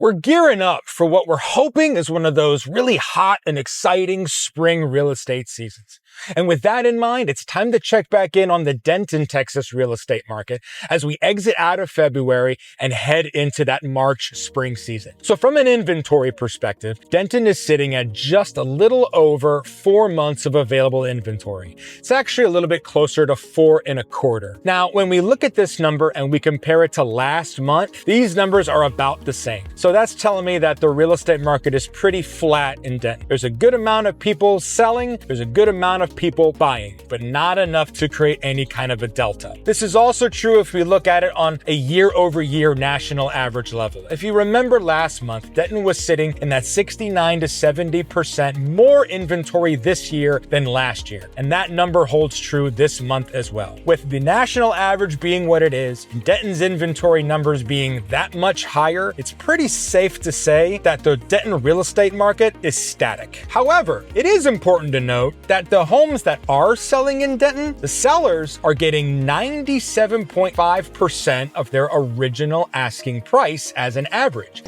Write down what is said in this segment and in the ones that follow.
We're gearing up for what we're hoping is one of those really hot and exciting spring real estate seasons. And with that in mind, it's time to check back in on the Denton, Texas real estate market as we exit out of February and head into that March spring season. So from an inventory perspective, Denton is sitting at just a little over 4 months of available inventory. It's actually a little bit closer to 4.25. Now, when we look at this number and we compare it to last month, these numbers are about the same. So that's telling me that the real estate market is pretty flat in Denton. There's a good amount of people selling, there's a good amount of people buying, but not enough to create any kind of a delta. This is also true if we look at it on a year-over-year national average level. If you remember last month, Denton was sitting in that 69 to 70% more inventory this year than last year, and that number holds true this month as well. With the national average being what it is, and Denton's inventory numbers being that much higher, it's pretty safe to say that the Denton real estate market is static. However, it is important to note that the homes that are selling in Denton, the sellers are getting 97.5% of their original asking price as an average.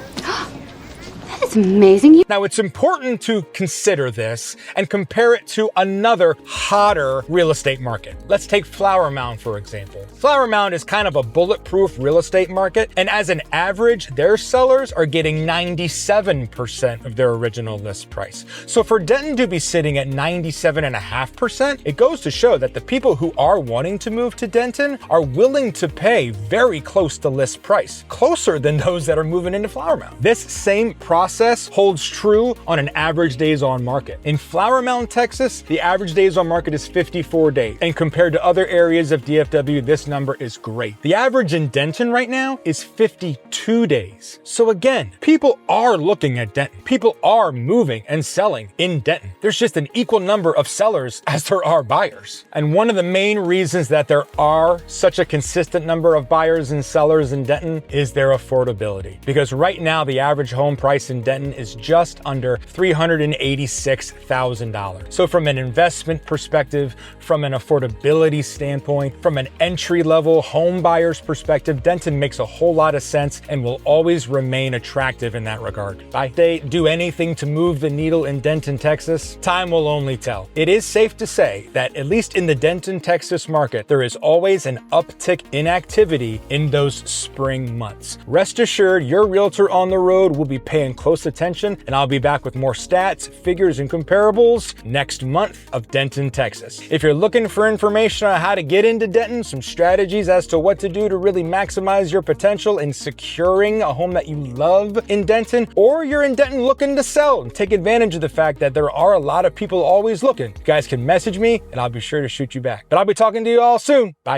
That's amazing. Now, it's important to consider this and compare it to another hotter real estate market. Let's take Flower Mound, for example. Flower Mound is kind of a bulletproof real estate market, and as an average, their sellers are getting 97% of their original list price. So for Denton to be sitting at 97.5%, it goes to show that the people who are wanting to move to Denton are willing to pay very close to list price, closer than those that are moving into Flower Mound. This same process holds true on an average days on market. In Flower Mound, Texas, the average days on market is 54 days. And compared to other areas of DFW, this number is great. The average in Denton right now is 52 days. So again, people are looking at Denton. People are moving and selling in Denton. There's just an equal number of sellers as there are buyers. And one of the main reasons that there are such a consistent number of buyers and sellers in Denton is their affordability. Because right now, the average home price in Denton is just under $386,000. So from an investment perspective, from an affordability standpoint, from an entry-level home buyer's perspective, Denton makes a whole lot of sense and will always remain attractive in that regard. If I do anything to move the needle in Denton, Texas, time will only tell. It is safe to say that at least in the Denton, Texas market, there is always an uptick in activity in those spring months. Rest assured, your realtor on the road will be paying close attention, and I'll be back with more stats, figures, and comparables next month of Denton, Texas. If you're looking for information on how to get into Denton, some strategies as to what to do to really maximize your potential in securing a home that you love in Denton, or you're in Denton looking to sell and take advantage of the fact that there are a lot of people always looking, you guys can message me and I'll be sure to shoot you back. But I'll be talking to you all soon. Bye.